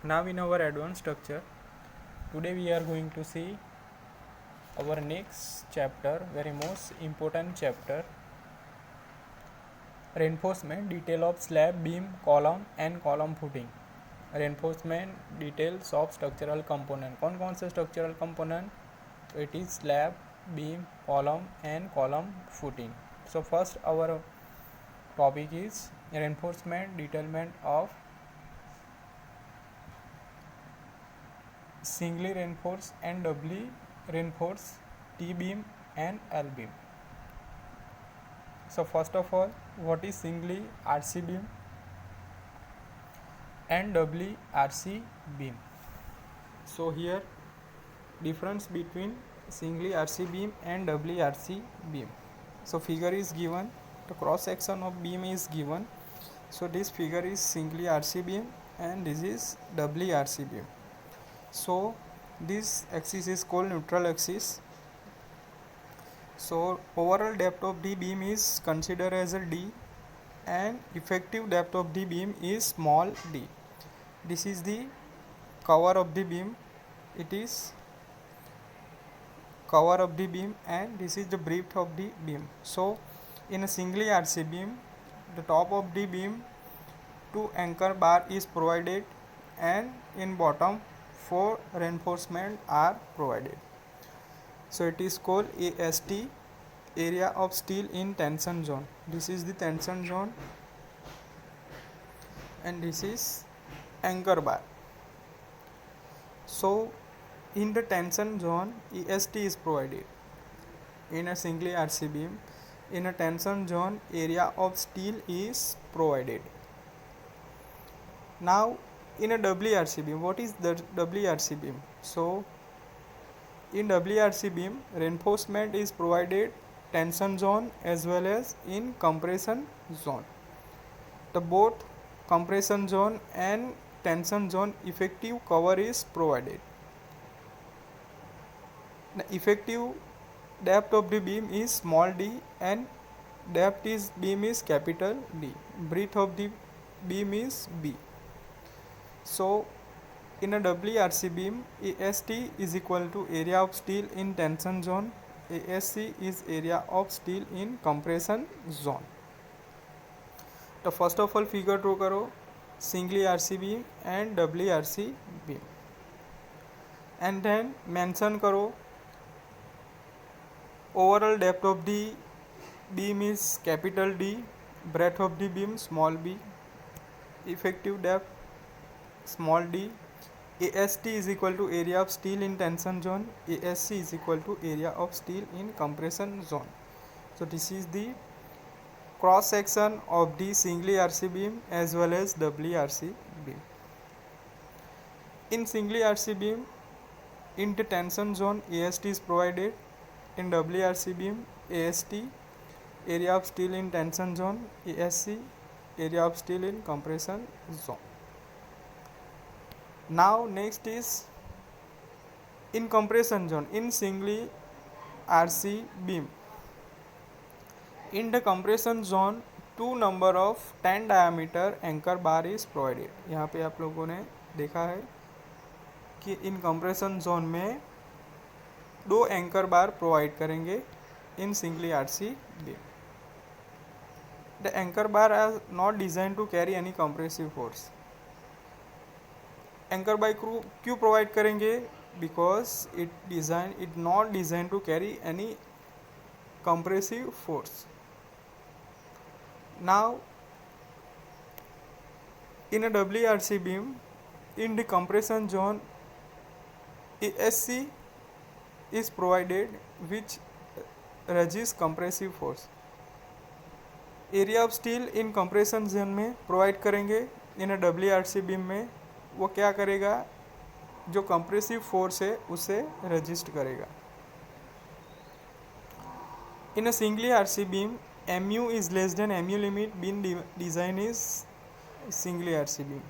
Now in our advanced structure, today we are going to see our next chapter, very most important chapter, reinforcement detail of slab, beam, column and column footing. Reinforcement details of structural component. कौन कौन से structural component? So it is slab, beam, column and column footing. So first our topic is reinforcement detailment of singly reinforced and doubly reinforced T beam and L beam. So first of all, what is singly RC beam and doubly RC beam? So here difference between singly RC beam and doubly RC beam. So figure is given, the cross section of beam is given. So this figure is singly RC beam and this is doubly RC beam. So this axis is called neutral axis. So overall depth of the beam is considered as a D and effective depth of the beam is small d. This is the cover of the beam. It is cover of the beam and this is the breadth of the beam. So in a singly RC beam, the top of the beam 2 anchor bar is provided and in bottom 4 reinforcement are provided. So it is called AST, area of steel in tension zone. This is the tension zone and this is anchor bar. So in the tension zone EST is provided. In a singly RC beam, in a tension zone area of steel is provided. Now in a WRC beam, what is the WRC beam? So in WRC beam, reinforcement is provided tension zone as well as in compression zone. The both compression zone and tension zone effective cover is provided. The effective depth of the beam is small d and depth is beam is capital D. Breadth of the beam is B. So in a WRC beam, AST is equal to area of steel in tension zone, ASC is area of steel in compression zone. तो first of all figure draw करो singly RC beam and WRC beam and then mention करो overall depth of the beam is capital D, breadth of the beam small b, effective depth small d, AST is equal to area of steel in tension zone, ASC is equal to area of steel in compression zone. So this is the cross section of the singly RC beam as well as doubly RC beam. In singly RC beam, in the tension zone AST is provided, in doubly RC beam AST area of steel in tension zone, ASC area of steel in compression zone. Now next is in compression zone in singly RC beam. In the compression zone 2 number of 10 diameter anchor bar is provided. यहाँ पे आप लोगों ने देखा है कि इन compression zone में 2 anchor bar provide करेंगे in singly RC beam. The anchor bar are not designed to carry any compressive force. Anchor by क्यों प्रोवाइड करेंगे? Because it not design to carry any compressive force. Now in a WRC beam in the compression zone ASC is provided which resists compressive force. Area of steel in compression zone में provide करेंगे इन a WRC beam में. वो क्या करेगा? जो compressive force है उसे resist करेगा. In a singly RC beam MU is less than MU limit beam design is singly RC beam.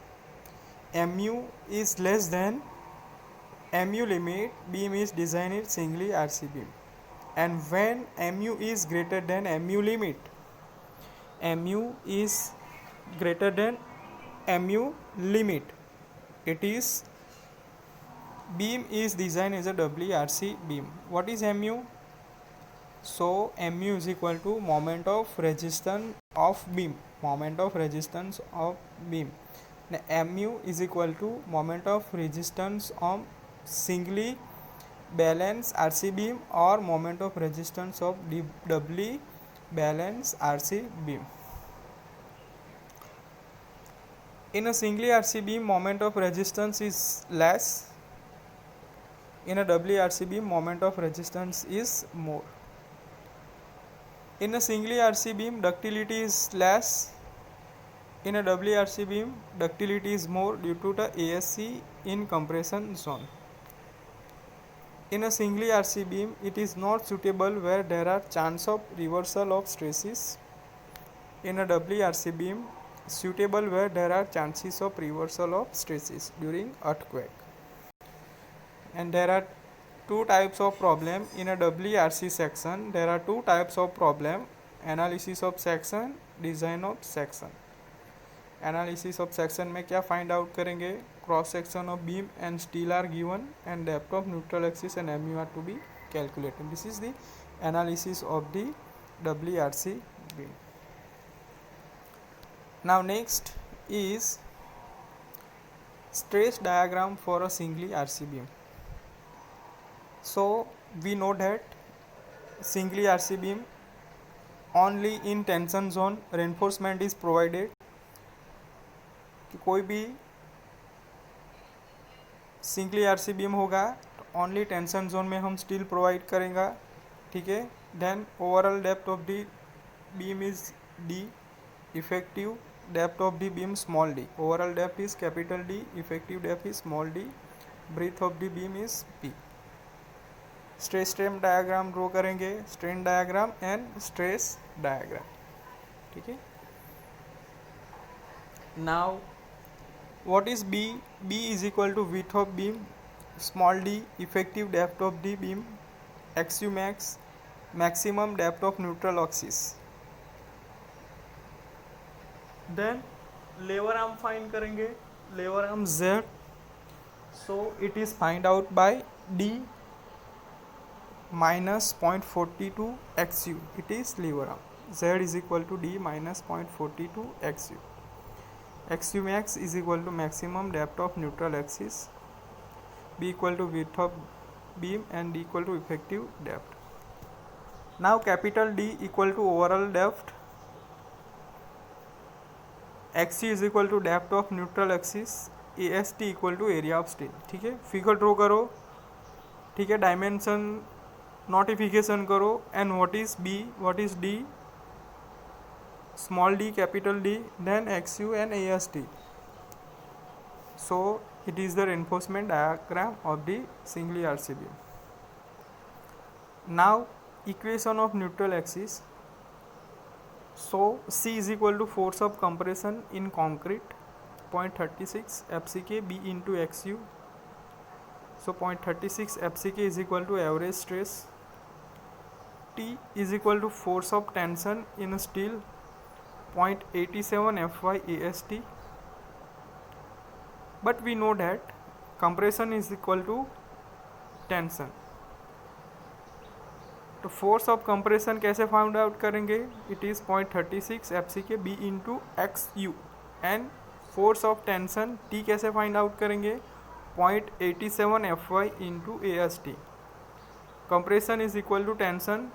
MU is less than MU limit beam is designed in singly RC beam, and when MU is greater than MU limit, MU is greater than MU limit, it is beam is designed as a WRC beam. What is mu? So mu is equal to moment of resistance of beam. Moment of resistance of beam. Now, mu is equal to moment of resistance of singly balanced RC beam or moment of resistance of doubly balanced RC beam. In a singly RC beam, moment of resistance is less. In a doubly RC beam, moment of resistance is more. In a singly RC beam, ductility is less. In a doubly RC beam, ductility is more due to the ASC in compression zone. In a singly RC beam, it is not suitable where there are chance of reversal of stresses. In a doubly RC beam, suitable where there are chances of reversal of stresses during earthquake. And there are two types of problem in a WRC section. There are two types of problem: analysis of section, design of section. Analysis of section में क्या find out करेंगे? Cross section of beam and steel are given and depth of neutral axis and mu are to be calculated. This is the analysis of the WRC beam. Now next is stress diagram for a singly RC beam. So we know that singly RC beam only in tension zone reinforcement is provided. कि कोई भी singly RC beam होगा तो only tension zone में हम steel provide करेंगे. ठीक है. Then overall depth of the beam is D, effective depth of the beam small D. Overall depth is capital D, effective depth is small D, breadth of the beam is P. Stress strain diagram draw करेंगे, strain diagram and stress diagram. ठीक है. Now what is B? B is equal to width of beam, small d, effective depth of the beam, XU max, maximum depth of neutral axis. Then lever arm find करेंगे, lever arm Z. So it is find out by D minus 0.42 XU. It is lever arm. Z is equal to D minus 0.42 XU. XU max is equal to maximum depth of neutral axis, B equal to width of beam and D equal to effective depth. Now capital D equal to overall depth, XC is equal to depth of neutral axis, AST equal to area of steel. ठीक है. Figure draw करो. ठीक है. Dimension notification करो. And what is B, what is D, small d, capital D, then XU and AST. So it is the reinforcement diagram of the singly RC beam. Now equation of neutral axis. So C is equal to force of compression in concrete 0.36 FCK B into XU. So 0.36 FCK is equal to average stress. T is equal to force of tension in steel 0.87 FY AST. But we know that compression is equal to tension. तो force of compression कैसे find out करेंगे? It is 0.36 FCK B into XU. And force of tension T कैसे find out करेंगे? 0.87 FY into AST. Compression is equal to tension.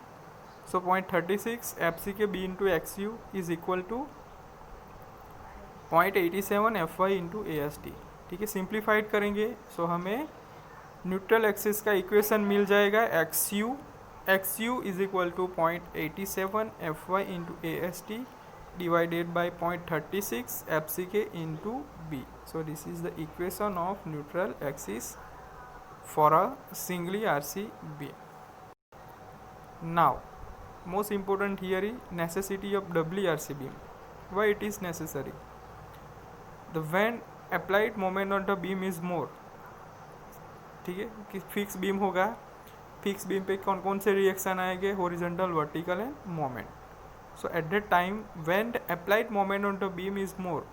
So 0.36 FCK B into XU is equal to 0.87 FY into AST. ठीक है. Simplified करेंगे सो हमें neutral axis का equation मिल जाएगा. XU is equal to 0.87 FY into AST divided by 0.36 FCK into B. So this is the equation of neutral axis for a singly RC beam. Now most important theory, necessity of WRC beam. Why it is necessary? The when applied moment on the beam is more. ठीक है. कि fix beam होगा, fix beam पे कौन कौन से reaction आएंगे? Horizontal, vertical end moment. So at that time when the applied moment on the beam is मोर,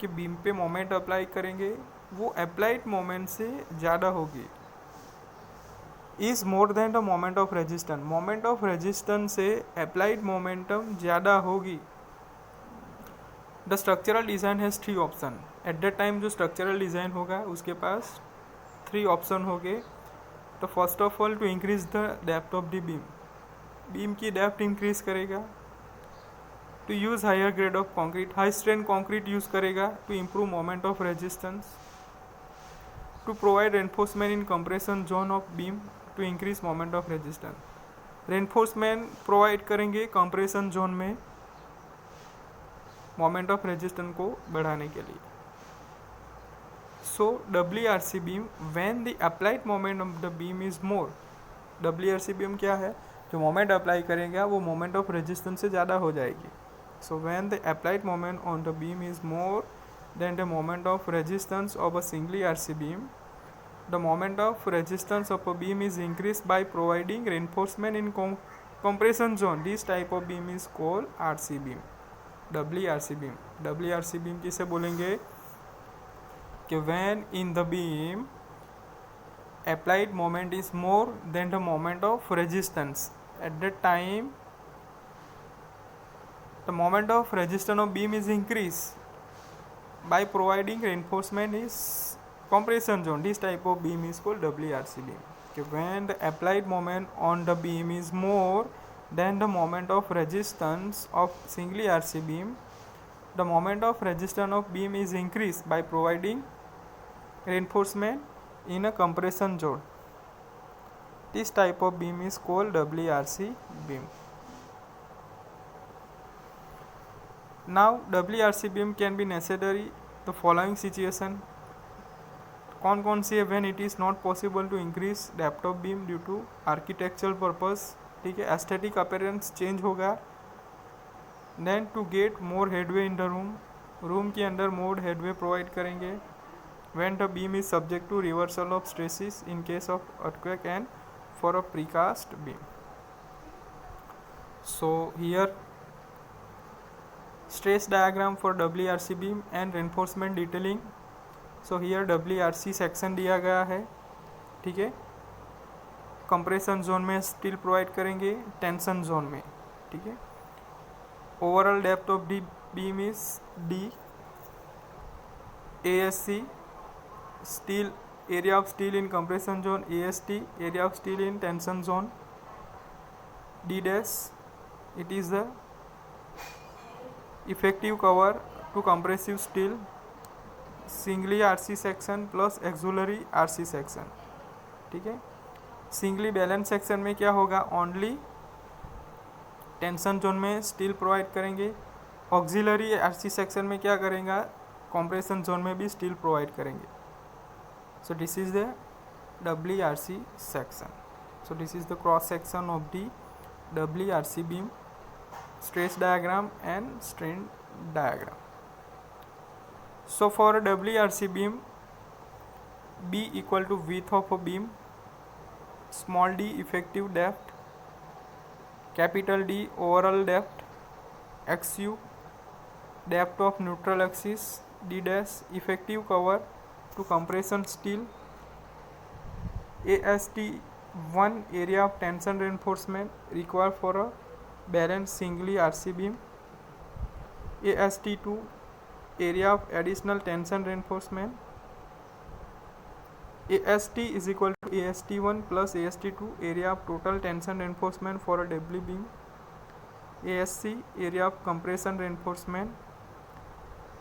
कि बीम पे मोमेंट अप्लाई करेंगे वो अप्लाइड मोमेंट से ज़्यादा होगी, is more than the moment of resistance, moment of resistance से applied momentum ज़्यादा होगी। The structural design has 3 option, at the time जो स्ट्रक्चरल डिज़ाइन होगा उसके पास 3 ऑप्शन होंगे। तो first of all to increase the depth of the beam, beam की डेप्थ इंक्रीज करेगा। To use higher grade of concrete, high strength concrete use करेगा to improve moment of resistance. To provide reinforcement in compression zone of beam to increase moment of resistance, reinforcement provide करेंगे compression zone में moment of resistance को बढ़ाने के लिए। So WRC beam when the applied moment of the beam is more, WRC beam क्या है, जो moment apply करेगा वो मोमेंट ऑफ रेजिस्टेंस से ज़्यादा हो जाएगी। So when the applied moment on the beam is more than the moment of resistance of a singly RC beam, the moment of resistance of a beam is increased by providing reinforcement in compression zone. This type of beam is called RC beam, WRC beam. WRC beam किसे बोलेंगे कि when in the beam applied moment is more than the moment of resistance, at that time the moment of resistance of beam is increased by providing reinforcement is compression zone. This type of beam is called WRC beam. Okay, when the applied moment on the beam is more than the moment of resistance of singly RC beam, the moment of resistance of beam is increased by providing reinforcement in a compression zone. This type of beam is called WRC beam. Now WRC beam can be necessary the following situation. कौन कौन सी है, when it is not possible to increase depth of beam due to architectural purpose, ठीक है, aesthetic appearance change होगा। Then to get more headway in the room, room के अंदर more headway provide करेंगे। When the beam is subject to reversal of stresses in case of earthquake and for a precast beam. So here stress diagram for WRC beam and reinforcement detailing. So here WRC section दिया गया है, ठीक है, compression zone में steel provide करेंगे, tension zone में, ठीक है। Overall depth of the beam is D, ASC steel area of steel in compression zone, AST area of steel in tension zone, D dash it is the effective cover to compressive steel, singly RC section plus auxiliary RC section, ठीक है। Singly balance section में क्या होगा, only tension zone में steel provide करेंगे। Auxiliary RC section में क्या करेंगे, कंप्रेशन जोन में भी स्टील प्रोवाइड करेंगे। So this is the WRC section. So this is the cross section of the WRC beam, stress diagram and strain diagram. So for a WRC beam, B equal to width of a beam, small d effective depth, capital D overall depth, XU depth of neutral axis, D dash effective cover to compression steel, AST 1 area of tension reinforcement required for a balanced singly RC beam, AST 2 area of additional tension reinforcement, AST is equal to AST1 plus AST2 area of total tension reinforcement for a W beam, ASC area of compression reinforcement,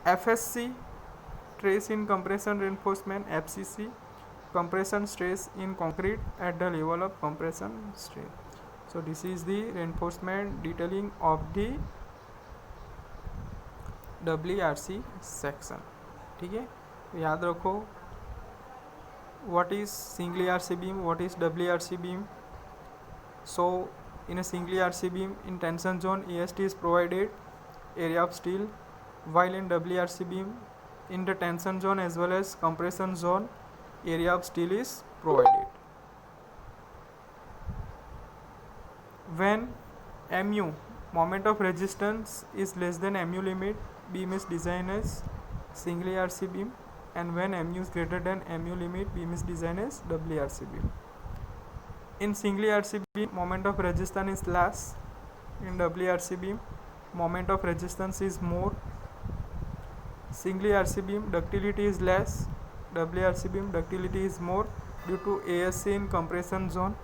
FSC stress in compression reinforcement, FCC compression stress in concrete at the level of compression strain. So this is the reinforcement detailing of the WRC section, ठीक है। याद रखो what is singly RC beam, what is WRC beam. So in a singly RC beam in tension zone AST is provided area of steel, while in WRC beam in the tension zone as well as compression zone area of steel is provided. When MU moment of resistance is less than MU limit, beam is designed as singly RC beam, and when mu is greater than mu limit, beam is designed as doubly RC beam. In singly RC beam, moment of resistance is less. In doubly RC beam, moment of resistance is more. Singly RC beam ductility is less. Doubly RC beam ductility is more due to ASC in compression zone.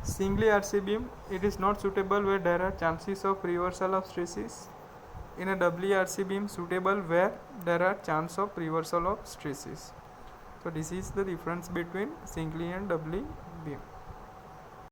Singly RC beam, it is not suitable where there are chances of reversal of stresses. In a doubly RC beam, suitable where there are chance of reversal of stresses. So this is the difference between singly and doubly beam.